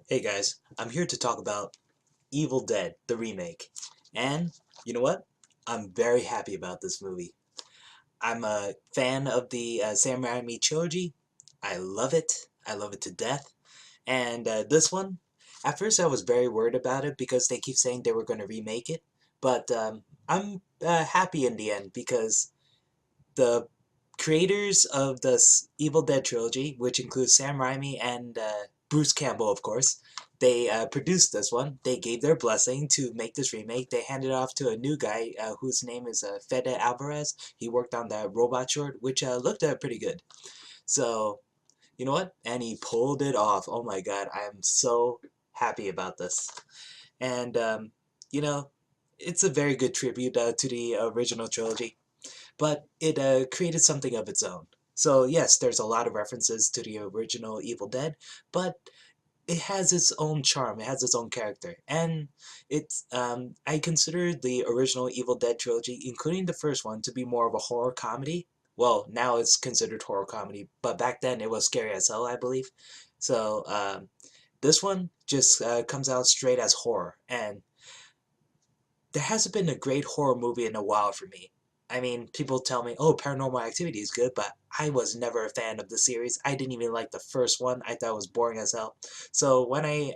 Hey guys, I'm here to talk about Evil Dead, the remake. And you know what? I'm very happy about this movie. I'm a fan of the Sam Raimi trilogy. I love it. I love it to death. And this one, at first I was very worried about it because they keep saying they were going to remake it. But I'm happy in the end because the creators of the Evil Dead trilogy, which includes Sam Raimi and Bruce Campbell, of course, they produced this one. They gave their blessing to make this remake. They handed it off to a new guy whose name is Fede Alvarez. He worked on that robot short, which looked pretty good. So, you know what? And he pulled it off. Oh my god, I am so happy about this. And, you know, it's a very good tribute to the original trilogy, but it created something of its own. So yes, there's a lot of references to the original Evil Dead, but it has its own charm. It has its own character, and it's I consider the original Evil Dead trilogy, including the first one, to be more of a horror comedy. Well, now it's considered horror comedy, but back then it was scary as hell, I believe. So this one just comes out straight as horror, and there hasn't been a great horror movie in a while for me. I mean, people tell me, oh, Paranormal Activity is good, but I was never a fan of the series. I didn't even like the first one. I thought it was boring as hell. So when I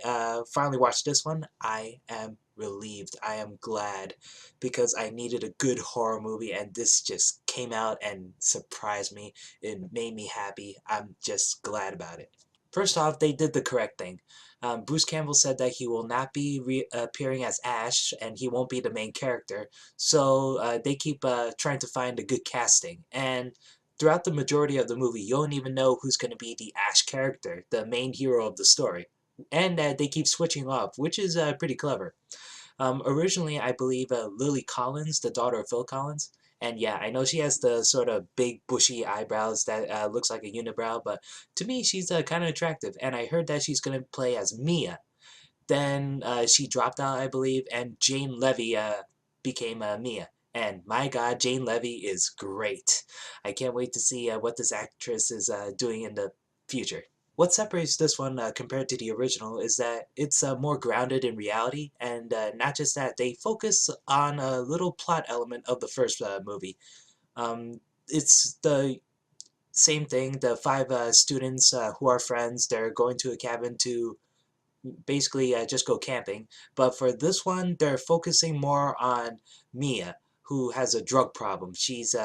finally watched this one, I am relieved. I am glad because I needed a good horror movie, and this just came out and surprised me. It made me happy. I'm just glad about it. First off, they did the correct thing. Bruce Campbell said that he will not be appearing as Ash, and he won't be the main character. So they keep trying to find a good casting. And throughout the majority of the movie, you don't even know who's going to be the Ash character, the main hero of the story. And they keep switching off, which is pretty clever. Originally, I believe Lily Collins, the daughter of Phil Collins, and yeah, I know she has the sort of big bushy eyebrows that looks like a unibrow, but to me, she's kind of attractive. And I heard that she's going to play as Mia. Then she dropped out, I believe, and Jane Levy became Mia. And my God, Jane Levy is great. I can't wait to see what this actress is doing in the future. What separates this one compared to the original is that it's more grounded in reality, and not just that, they focus on a little plot element of the first movie. It's the same thing. The five students who are friends, they're going to a cabin to basically just go camping. But for this one, they're focusing more on Mia, who has a drug problem. She's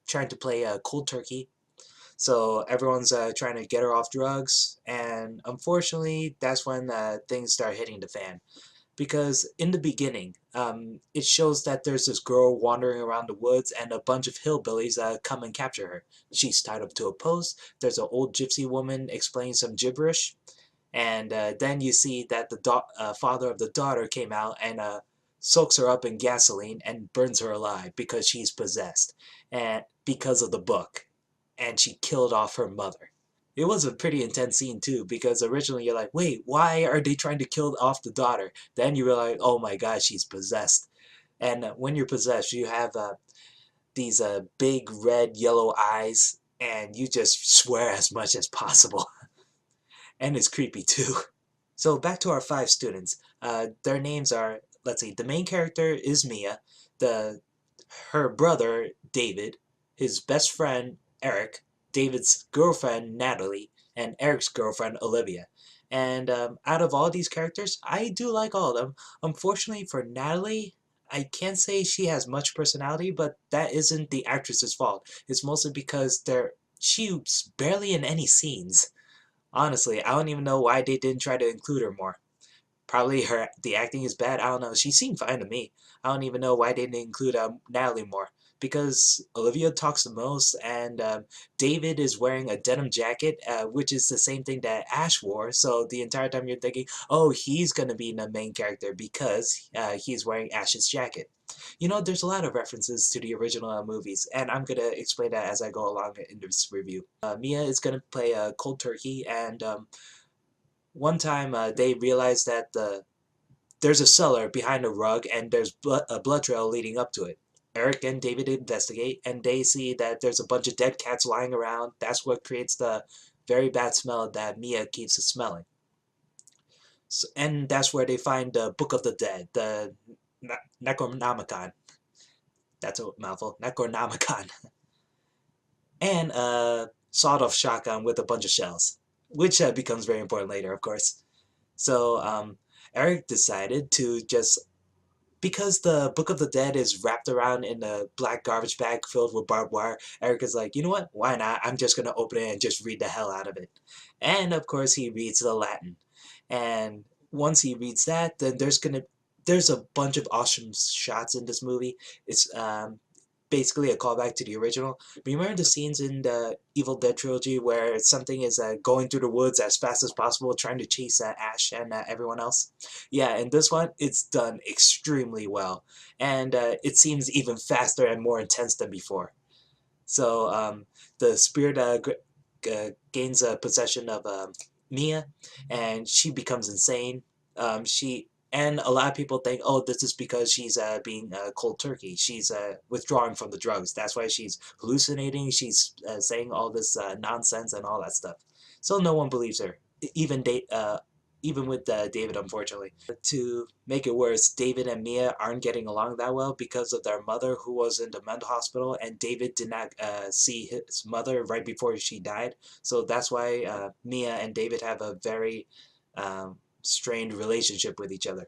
trying to play cold turkey, so everyone's trying to get her off drugs, and unfortunately, that's when things start hitting the fan. Because in the beginning, it shows that there's this girl wandering around the woods, and a bunch of hillbillies come and capture her. She's tied up to a post. There's an old gypsy woman explaining some gibberish, and then you see that the father of the daughter came out and soaks her up in gasoline and burns her alive because she's possessed, and because of the book, and she killed off her mother. It was a pretty intense scene too, because originally you're like, wait, why are they trying to kill off the daughter? Then you realize, oh my god, she's possessed. And when you're possessed, you have these big red yellow eyes, and you just swear as much as possible. And it's creepy too. So back to our five students. Their names are, let's see, the main character is Mia, the her brother David, his best friend Eric, David's girlfriend Natalie, and Eric's girlfriend Olivia. And out of all these characters, I do like all of them. Unfortunately for Natalie, I can't say she has much personality, but that isn't the actress's fault. It's mostly because she's barely in any scenes. Honestly, I don't even know why they didn't try to include her more. Probably the acting is bad. I don't know. She seemed fine to me. I don't even know why they didn't include Natalie more. Because Olivia talks the most, and David is wearing a denim jacket, which is the same thing that Ash wore. So the entire time you're thinking, oh, he's gonna be the main character because he's wearing Ash's jacket. There's a lot of references to the original movies, and I'm gonna explain that as I go along in this review. Mia is gonna play Cold Turkey, and one time they realized that there's a cellar behind a rug, and there's a blood trail leading up to it. Eric and David investigate, and they see that there's a bunch of dead cats lying around. That's what creates the very bad smell that Mia keeps smelling. And that's where they find the Book of the Dead, the Necronomicon. That's a mouthful. Necronomicon. And a sawed-off shotgun with a bunch of shells, which becomes very important later, of course. So Eric decided to just because the Book of the Dead is wrapped around in a black garbage bag filled with barbed wire, Eric is like, you know what? Why not? I'm just gonna open it and just read the hell out of it. And of course, he reads the Latin. And once he reads that, then there's a bunch of awesome shots in this movie. It's basically a callback to the original. Remember the scenes in the Evil Dead trilogy where something is going through the woods as fast as possible, trying to chase Ash and everyone else? Yeah, in this one, it's done extremely well, and it seems even faster and more intense than before. So the spirit gains possession of Mia, and she becomes insane. She and a lot of people think, oh, this is because she's being cold turkey. She's withdrawing from the drugs. That's why she's hallucinating. She's saying all this nonsense and all that stuff. So no one believes her, even with David, unfortunately. To make it worse, David and Mia aren't getting along that well because of their mother, who was in the mental hospital, and David did not see his mother right before she died. So that's why Mia and David have a very strained relationship with each other.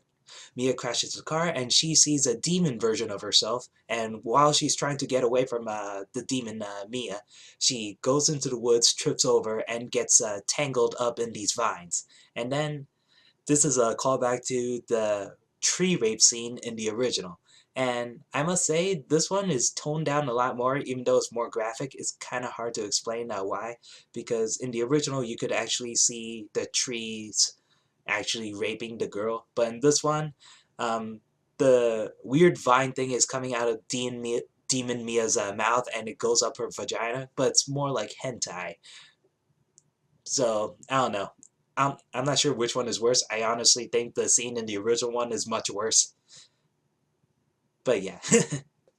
Mia crashes the car and she sees a demon version of herself. And while she's trying to get away from the demon Mia, she goes into the woods, trips over, and gets tangled up in these vines. And then this is a callback to the tree rape scene in the original. And I must say, this one is toned down a lot more, even though it's more graphic. It's kind of hard to explain why, because in the original, you could actually see the trees actually raping the girl. But in this one, um, the weird vine thing is coming out of Demon Mia's mouth and it goes up her vagina, but it's more like hentai. So, I don't know. I'm not sure which one is worse. I honestly think the scene in the original one is much worse. But yeah.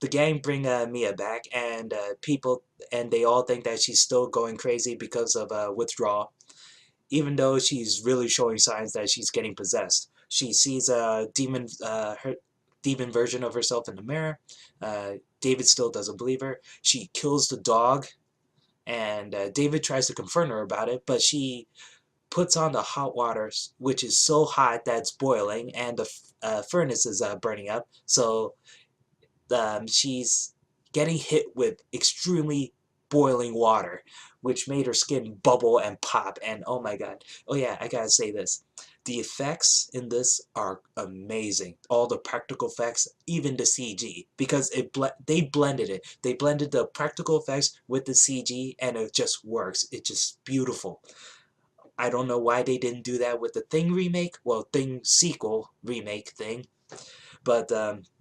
The gang bring Mia back, and they all think that she's still going crazy because of withdrawal, even though she's really showing signs that she's getting possessed. She sees a her demon version of herself in the mirror. David still doesn't believe her. She kills the dog, and David tries to confront her about it, but she puts on the hot water, which is so hot that it's boiling, and the furnace is burning up. So she's getting hit with extremely boiling water, which made her skin bubble and pop. And oh my god. Oh yeah, I gotta say this. The effects in this are amazing. All the practical effects, even the CG, because they blended it. They blended the practical effects with the CG, and it just works. It's just beautiful. I don't know why they didn't do that with the Thing remake. Well, Thing sequel remake thing. But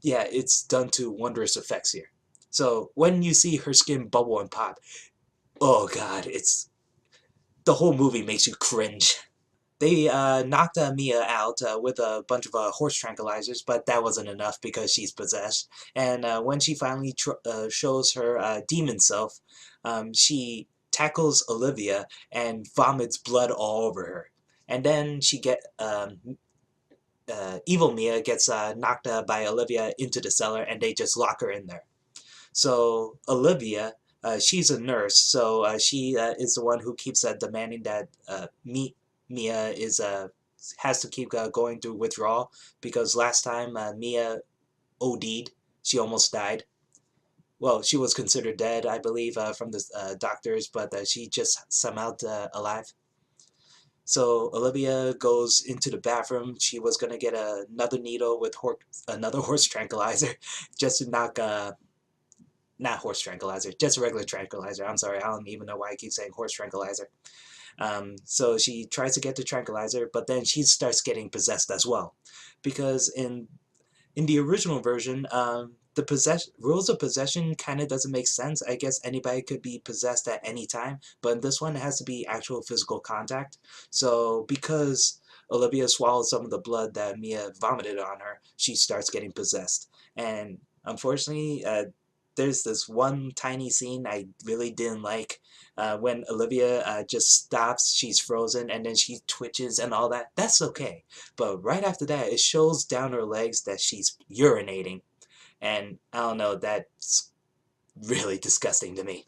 yeah, it's done to wondrous effects here. So when you see her skin bubble and pop, oh god, it's the whole movie makes you cringe. They knocked Mia out with a bunch of horse tranquilizers, but that wasn't enough because she's possessed. And when she finally shows her demon self, she tackles Olivia and vomits blood all over her. And then evil Mia gets knocked by Olivia into the cellar, and they just lock her in there. So Olivia, she's a nurse, so she is the one who keeps demanding that Mia is has to keep going through withdrawal, because last time Mia OD'd, she almost died. Well, she was considered dead, I believe, from the doctors, but she just somehow alive. So Olivia goes into the bathroom. She was gonna get another needle with another horse tranquilizer, just to knock not horse tranquilizer, just a regular tranquilizer. I'm sorry, I don't even know why I keep saying horse tranquilizer. So she tries to get the tranquilizer, but then she starts getting possessed as well, because in the original version, the rules of possession kind of doesn't make sense. I guess anybody could be possessed at any time, but in this one, it has to be actual physical contact. So because Olivia swallowed some of the blood that Mia vomited on her, she starts getting possessed. And unfortunately, there's this one tiny scene I really didn't like when Olivia just stops, she's frozen, and then she twitches and all that. That's okay. But right after that, it shows down her legs that she's urinating. And I don't know, that's really disgusting to me.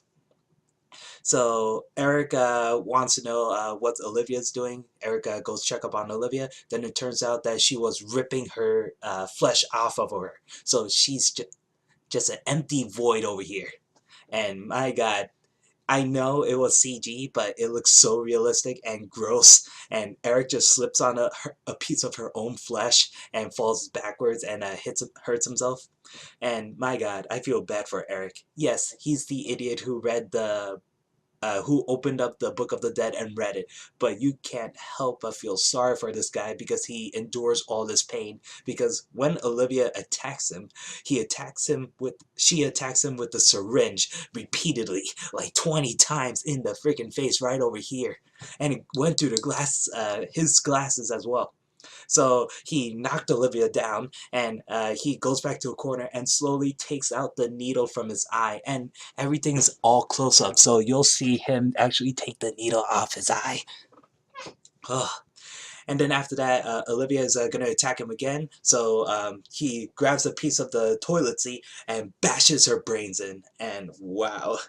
So Eric wants to know what Olivia's doing. Eric goes check up on Olivia. Then it turns out that she was ripping her flesh off of her. So she's just an empty void over here. And my god, I know it was CG, but it looks so realistic and gross. And Eric just slips on a piece of her own flesh and falls backwards and hurts himself. And my god, I feel bad for Eric. Yes, he's the idiot who opened up the Book of the Dead and read it. But you can't help but feel sorry for this guy because he endures all this pain. Because when Olivia attacks him, she attacks him with the syringe repeatedly, like 20 times in the freaking face right over here. And it went through his glasses as well. So he knocked Olivia down, and he goes back to a corner and slowly takes out the needle from his eye, and everything's all close up. So you'll see him actually take the needle off his eye. Ugh. And then after that, Olivia is going to attack him again. So he grabs a piece of the toilet seat and bashes her brains in. And wow,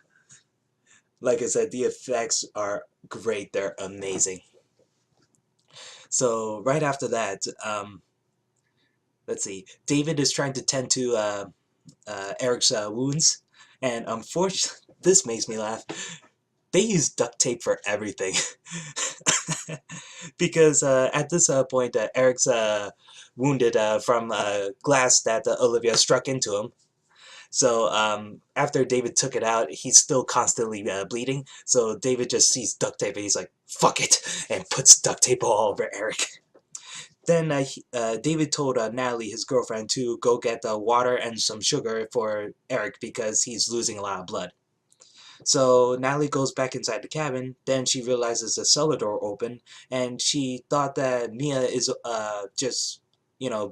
like I said, the effects are great. They're amazing. So right after that, let's see. David is trying to tend to Eric's wounds, and unfortunately, this makes me laugh. They use duct tape for everything, because at this point, Eric's wounded from glass that Olivia struck into him. So after David took it out, he's still constantly bleeding. So David just sees duct tape and he's like, "Fuck it," and puts duct tape all over Eric. Then David told Natalie, his girlfriend, to go get the water and some sugar for Eric because he's losing a lot of blood. So Natalie goes back inside the cabin. Then she realizes the cellar door open, and she thought that Mia is just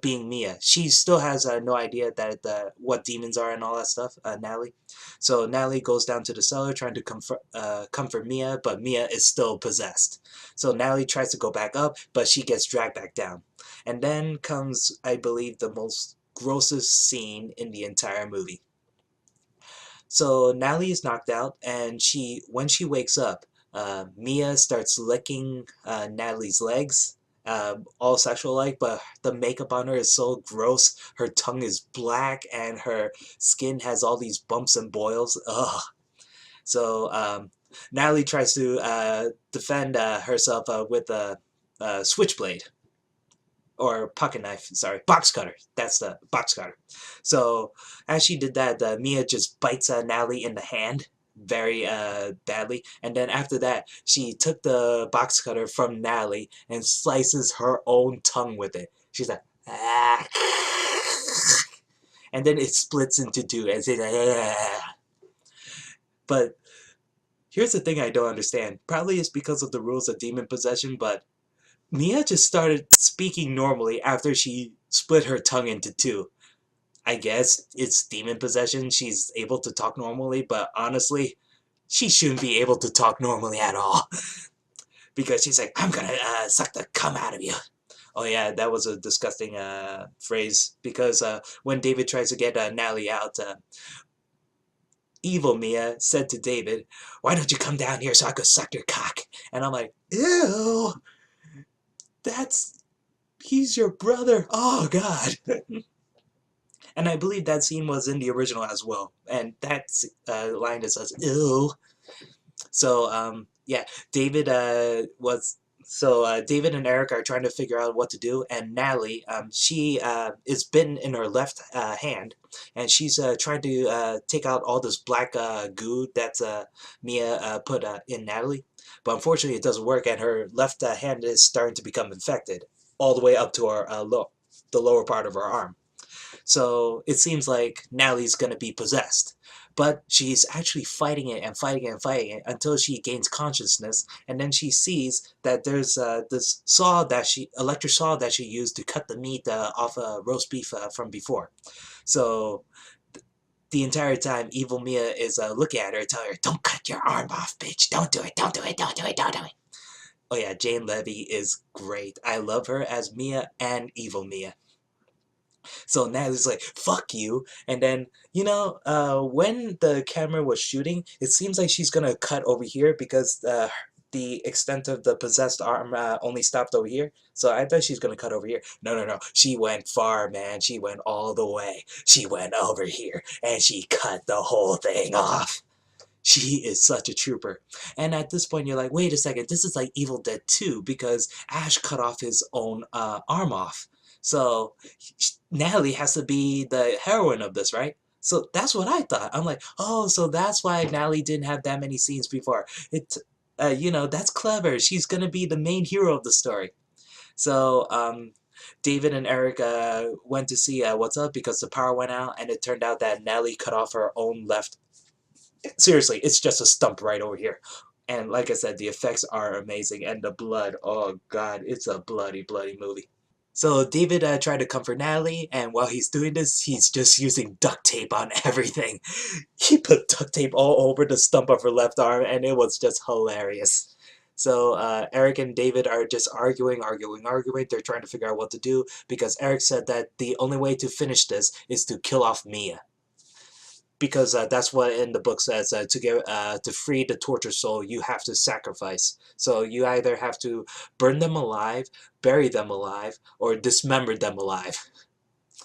being Mia. She still has no idea that what demons are and all that stuff. Natalie. So Natalie goes down to the cellar trying to comfort Mia, but Mia is still possessed. So Natalie tries to go back up, but she gets dragged back down. And then comes, I believe, the most grossest scene in the entire movie. So Natalie is knocked out, and when she wakes up, Mia starts licking Natalie's legs, all sexual-like, but the makeup on her is so gross. Her tongue is black, and her skin has all these bumps and boils. Ugh. So Natalie tries to defend herself with a switchblade. Or pocket knife, sorry, box cutter. That's the box cutter. So as she did that, Mia just bites Natalie in the hand very badly, and then after that, she took the box cutter from Natalie and slices her own tongue with it. She's like, ah. And then it splits into two, and it's like, ah. But here's the thing I don't understand. Probably it's because of the rules of demon possession, but Mia just started speaking normally after she split her tongue into two. I guess it's demon possession. She's able to talk normally, but honestly, she shouldn't be able to talk normally at all. Because she's like, "I'm gonna suck the cum out of you." Oh yeah, that was a disgusting phrase. Because when David tries to get Natalie out, evil Mia said to David, "Why don't you come down here so I could suck your cock?" And I'm like, ew, that's he's your brother. Oh God. And I believe that scene was in the original as well. And that line that says "ew." So yeah, David David and Eric are trying to figure out what to do, and Natalie, she is bitten in her left hand, and she's trying to take out all this black goo that Mia put in Natalie, but unfortunately it doesn't work, and her left hand is starting to become infected all the way up to her the lower part of her arm. So it seems like Natalie's gonna be possessed. But she's actually fighting it and fighting it and fighting it until she gains consciousness, and then she sees that there's this electric saw that she used to cut the meat off roast beef from before. So the entire time, Evil Mia is looking at her, telling her, "Don't cut your arm off, bitch! Don't do it! Don't do it! Don't do it! Don't do it!" Oh yeah, Jane Levy is great. I love her as Mia and Evil Mia. So Natalie's like, "Fuck you!" And then when the camera was shooting, it seems like she's gonna cut over here because the extent of the possessed arm only stopped over here. So I thought she's gonna cut over here. No, no, no. She went far, man. She went all the way. She went over here and she cut the whole thing off. She is such a trooper. And at this point, you're like, wait a second, this is like Evil Dead 2 because Ash cut off his own arm off. So Natalie has to be the heroine of this, right? So that's what I thought. I'm like, oh, so that's why Natalie didn't have that many scenes before. That's clever. She's gonna be the main hero of the story. So David and Eric went to see what's up because the power went out, and it turned out that Natalie cut off her own left. Seriously, it's just a stump right over here. And like I said, the effects are amazing. And the blood, oh god, it's a bloody, bloody movie. So David tried to comfort Natalie, and while he's doing this, he's just using duct tape on everything. He put duct tape all over the stump of her left arm, and it was just hilarious. So Eric and David are just arguing, arguing, arguing. They're trying to figure out what to do because Eric said that the only way to finish this is to kill off Mia, because that's what in the book says, to free the tortured soul you have to sacrifice. So you either have to burn them alive, bury them alive, or dismember them alive.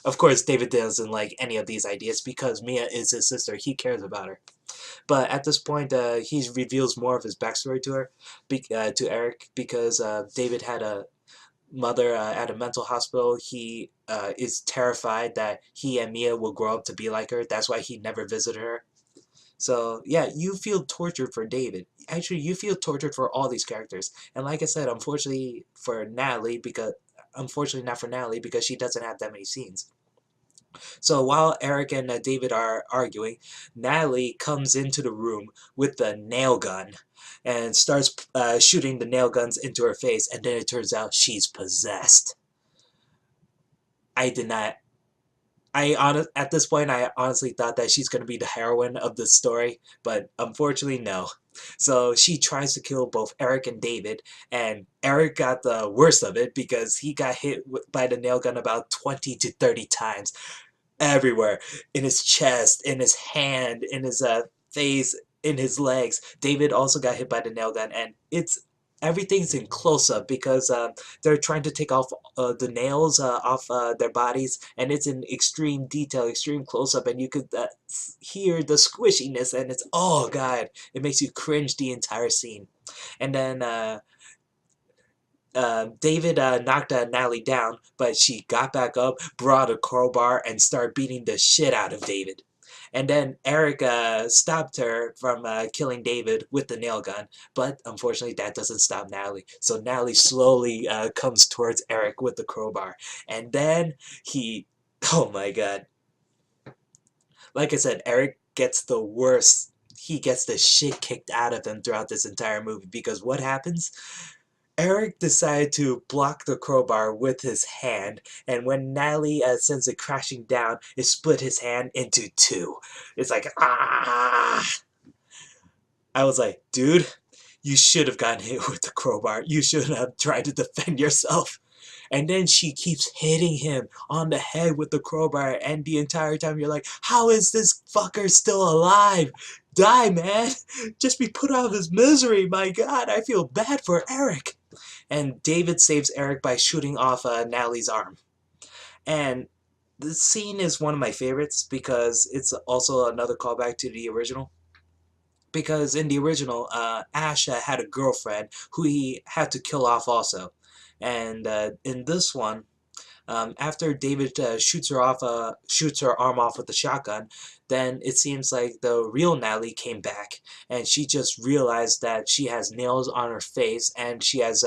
Of course, David doesn't like any of these ideas because Mia is his sister. He cares about her. But at this point, he reveals more of his backstory to her, to Eric, because David had a mother at a mental hospital. He is terrified that he and Mia will grow up to be like her. That's why he never visited her. So yeah, you feel tortured for David. Actually, you feel tortured for all these characters. And like I said, unfortunately not for Natalie because she doesn't have that many scenes. So while Eric and David are arguing, Natalie comes into the room with the nail gun and starts shooting the nail guns into her face, and then it turns out she's possessed. I did not. At this point, I honestly thought that she's going to be the heroine of the story, but unfortunately, no. So she tries to kill both Eric and David, and Eric got the worst of it because he got hit by the nail gun about 20 to 30 times everywhere, in his chest, in his hand, in his face, in his legs. David also got hit by the nail gun, and everything's in close up because they're trying to take off the nails off their bodies, and it's in extreme detail, extreme close up, and you could hear the squishiness, and it's, oh god, it makes you cringe the entire scene. And then David knocked Natalie down, but she got back up, brought a crowbar, and started beating the shit out of David. And then Eric stopped her from killing David with the nail gun, but unfortunately that doesn't stop Natalie. So Natalie slowly comes towards Eric with the crowbar. And then oh my god. Like I said, Eric gets the worst. He gets the shit kicked out of him throughout this entire movie because what happens? Eric decided to block the crowbar with his hand, and when Natalie sends it crashing down, it split his hand into two. It's like, ah! I was like, dude, you should have gotten hit with the crowbar. You should have tried to defend yourself. And then she keeps hitting him on the head with the crowbar, and the entire time you're like, how is this fucker still alive? Die, man! Just be put out of his misery, my god, I feel bad for Eric. And David saves Eric by shooting off Natalie's arm. And the scene is one of my favorites because it's also another callback to the original. Because in the original, Ash had a girlfriend who he had to kill off also. And in this one, after David shoots her arm off with the shotgun, then it seems like the real Natalie came back, and she just realized that she has nails on her face, and she has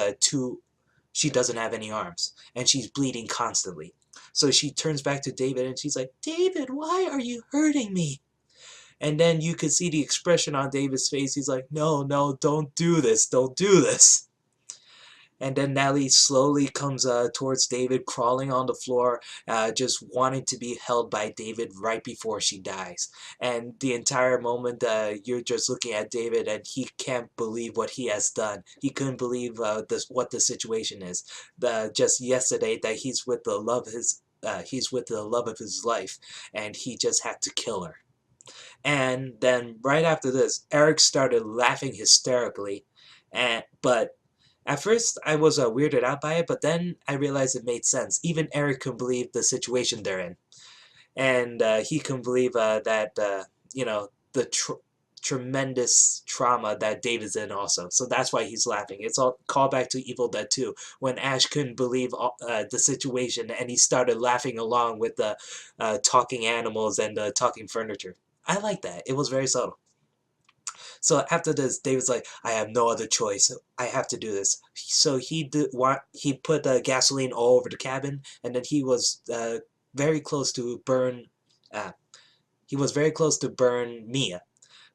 she doesn't have any arms, and she's bleeding constantly. So she turns back to David, and she's like, David, why are you hurting me? And then you could see the expression on David's face. He's like, no, no, don't do this, don't do this. And then Nellie slowly comes towards David, crawling on the floor, just wanting to be held by David right before she dies. And the entire moment, you're just looking at David, and he can't believe what he has done. He couldn't believe what the situation is. Just yesterday, that he's with the love of his life, and he just had to kill her. And then right after this, Eric started laughing hysterically, but at first, I was weirded out by it, but then I realized it made sense. Even Eric can believe the situation they're in, and he can believe that the tremendous trauma that David's in also. So that's why he's laughing. It's all callback to Evil Dead 2 when Ash couldn't believe the situation and he started laughing along with the talking animals and the talking furniture. I like that. It was very subtle. So after this, David's like, I have no other choice. I have to do this. So he put gasoline all over the cabin, and then very close to burn. Uh, he was very close to burn Mia.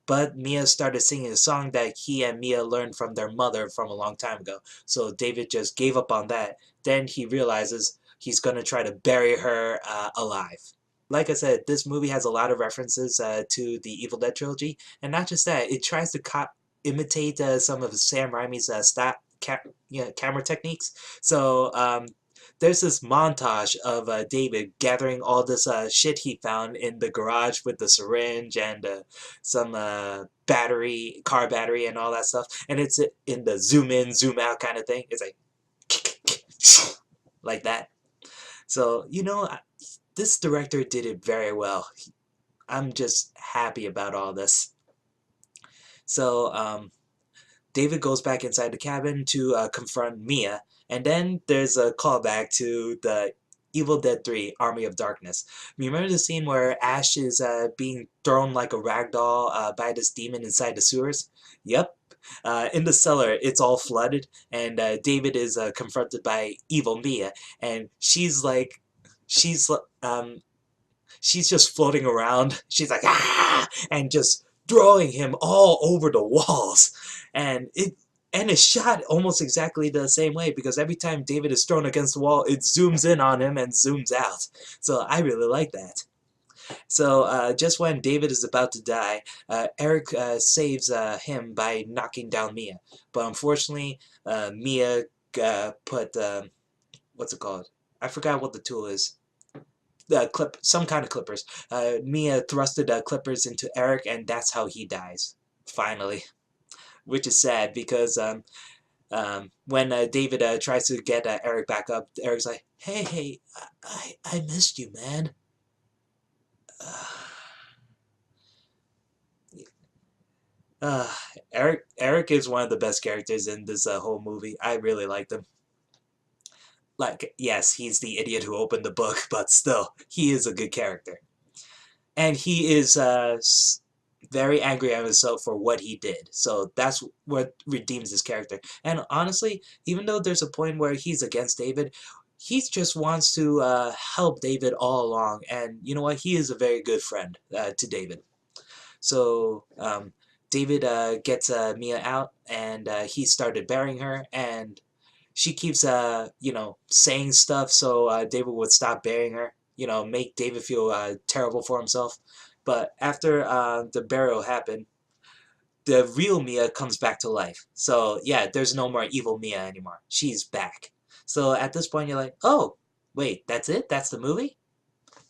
But Mia started singing a song that he and Mia learned from their mother from a long time ago. So David just gave up on that. Then he realizes he's gonna try to bury her alive. Like I said, this movie has a lot of references to the Evil Dead trilogy, and not just that, it tries to imitate some of Sam Raimi's camera techniques. So there's this montage of David gathering all this shit he found in the garage with the syringe and some car battery, and all that stuff, and it's in the zoom in, zoom out kind of thing. It's like like that. So this director did it very well. I'm just happy about all this. So, David goes back inside the cabin to confront Mia, and then there's a callback to the Evil Dead 3 Army of Darkness. Remember the scene where Ash is being thrown like a rag doll by this demon inside the sewers? Yep. In the cellar, it's all flooded, and David is confronted by evil Mia, and she's um, she's just floating around. She's like, ah, and just throwing him all over the walls. And it's shot almost exactly the same way, because every time David is thrown against the wall, it zooms in on him and zooms out. So I really like that. So just when David is about to die, Eric saves him by knocking down Mia. But unfortunately, Mia put what's it called? I forgot what the tool is. Some kind of clippers. Mia thrusted clippers into Eric, and that's how he dies. Finally, which is sad because when David tries to get Eric back up, Eric's like, "Hey, I missed you, man." Uh, Eric is one of the best characters in this whole movie. I really liked him. Like, yes, he's the idiot who opened the book, but still, he is a good character. And he is very angry at himself for what he did. So that's what redeems his character. And honestly, even though there's a point where he's against David, he just wants to help David all along. And you know what? He is a very good friend to David. So David gets Mia out, and he started burying her, and she keeps saying stuff so David would stop burying her, make David feel terrible for himself. But after the burial happened, the real Mia comes back to life. So yeah, there's no more evil Mia anymore. She's back. So at this point you're like, oh, wait, that's it? That's the movie?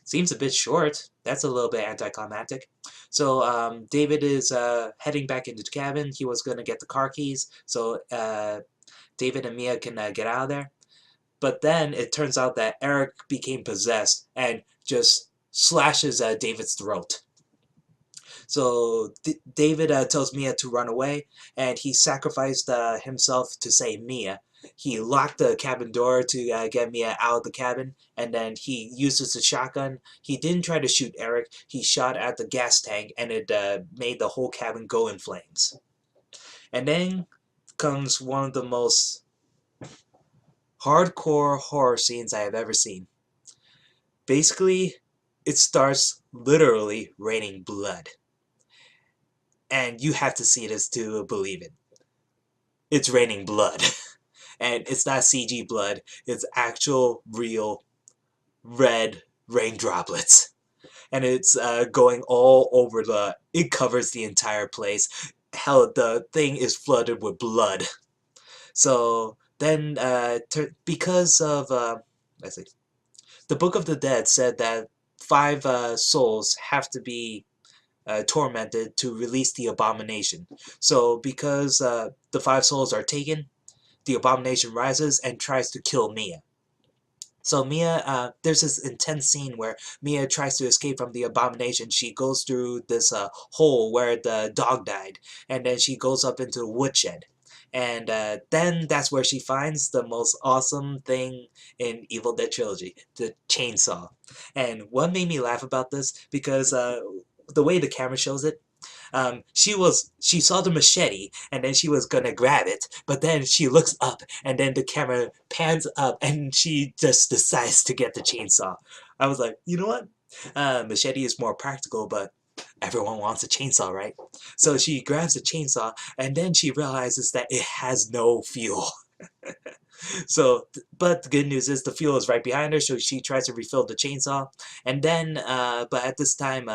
Seems a bit short. That's a little bit anticlimactic. So David is heading back into the cabin. He was going to get the car keys so David and Mia can get out of there. But then it turns out that Eric became possessed and just slashes David's throat. So David tells Mia to run away, and he sacrificed himself to save Mia. He locked the cabin door to get Mia out of the cabin, and then he uses a shotgun. He didn't try to shoot Eric. He shot at the gas tank, and it made the whole cabin go in flames. And then comes one of the most hardcore horror scenes I have ever seen. Basically, it starts literally raining blood. And you have to see this to believe it. It's raining blood. and it's not CG blood, it's actual real red rain droplets. And it's going all over it covers the entire place. Hell, the thing is flooded with blood. So then, because of, let's see, the Book of the Dead said that five souls have to be tormented to release the abomination. So because the five souls are taken, the abomination rises and tries to kill Mia. So Mia, there's this intense scene where Mia tries to escape from the abomination. She goes through this hole where the dog died, and then she goes up into the woodshed. And then that's where she finds the most awesome thing in Evil Dead Trilogy, the chainsaw. And what made me laugh about this, because the way the camera shows it, she saw the machete and then she was gonna grab it, but then she looks up and then the camera pans up and she just decides to get the chainsaw. I was like, you know what? Machete is more practical, but everyone wants a chainsaw, right? So she grabs the chainsaw and then she realizes that it has no fuel. So, but the good news is the fuel is right behind her, so she tries to refill the chainsaw, and then, but at this time,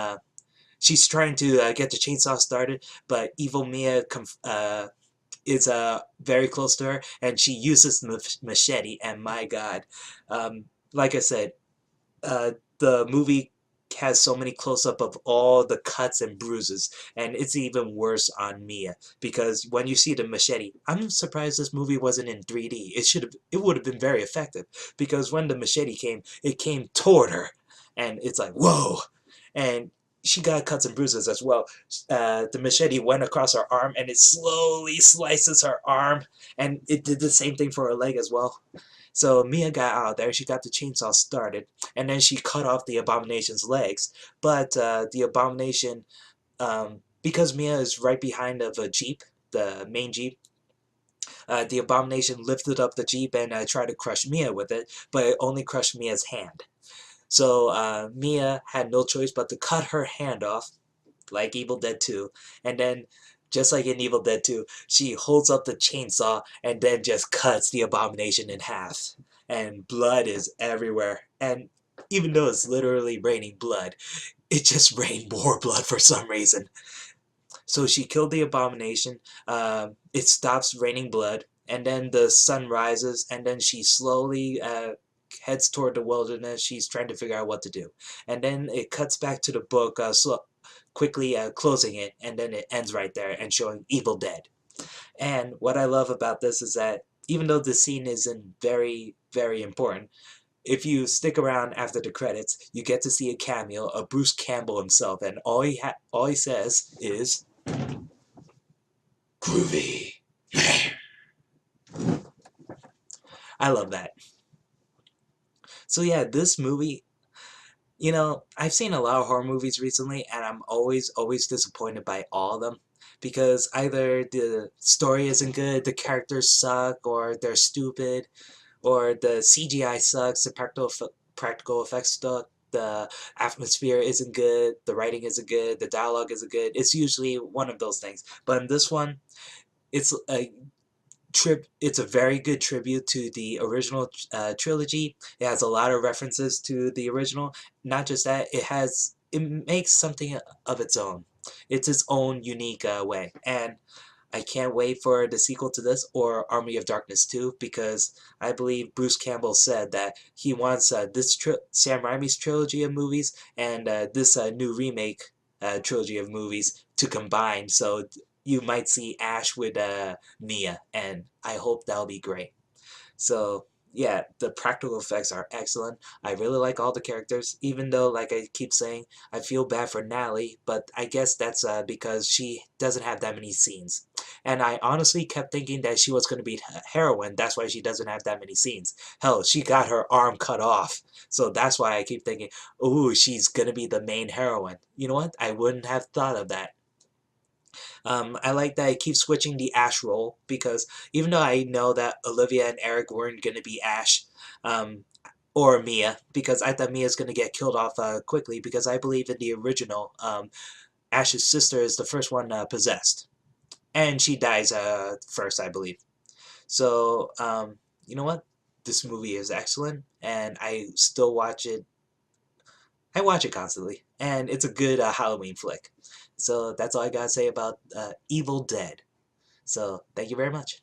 she's trying to get the chainsaw started, but evil Mia is very close to her, and she uses the machete. And my God, um, like I said, uh, the movie has so many close-up of all the cuts and bruises, and it's even worse on Mia because when you see the machete, I'm surprised this movie wasn't in 3D. It would have been very effective because when the machete came, it came toward her, and it's like whoa, and she got cuts and bruises as well. The machete went across her arm, and it slowly slices her arm, and it did the same thing for her leg as well. So Mia got out there, she got the chainsaw started, and then she cut off the abomination's legs. But the abomination, because Mia is right behind of a jeep, the main jeep, the abomination lifted up the jeep and tried to crush Mia with it, but it only crushed Mia's hand. So Mia had no choice but to cut her hand off, like Evil Dead 2, and then just like in Evil Dead 2, she holds up the chainsaw and then just cuts the abomination in half. And blood is everywhere. And even though it's literally raining blood, it just rained more blood for some reason. So she killed the abomination. It stops raining blood, and then the sun rises, and then she slowly heads toward the wilderness. She's trying to figure out what to do, and then it cuts back to the book, quickly closing it, and then it ends right there and showing Evil Dead. And what I love about this is that even though the scene isn't very, very important, if you stick around after the credits, you get to see a cameo of Bruce Campbell himself, and all he says is groovy. I love that. So yeah, this movie, I've seen a lot of horror movies recently, and I'm always disappointed by all of them because either the story isn't good, the characters suck, or they're stupid, or the CGI sucks, the practical effects suck, the atmosphere isn't good, the writing isn't good, the dialogue isn't good. It's usually one of those things. But in this one, it's a it's a very good tribute to the original trilogy. It has a lot of references to the original. Not just that, it makes something of its own. It's its own unique way, and I can't wait for the sequel to this or Army of Darkness 2 because I believe Bruce Campbell said that he wants Sam Raimi's trilogy of movies and this new remake trilogy of movies to combine. So you might see Ash with Mia, and I hope that'll be great. So yeah, the practical effects are excellent. I really like all the characters, even though, like I keep saying, I feel bad for Natalie, but I guess that's because she doesn't have that many scenes. And I honestly kept thinking that she was going to be heroine, that's why she doesn't have that many scenes. Hell, she got her arm cut off, so that's why I keep thinking, ooh, she's going to be the main heroine. You know what? I wouldn't have thought of that. I like that it keeps switching the Ash role because even though I know that Olivia and Eric weren't going to be Ash or Mia, because I thought Mia's going to get killed off quickly because I believe in the original, Ash's sister is the first one possessed. And she dies first, I believe. So, you know what? This movie is excellent, and I still watch it. I watch it constantly, and it's a good Halloween flick. So that's all I gotta say about Evil Dead. So thank you very much.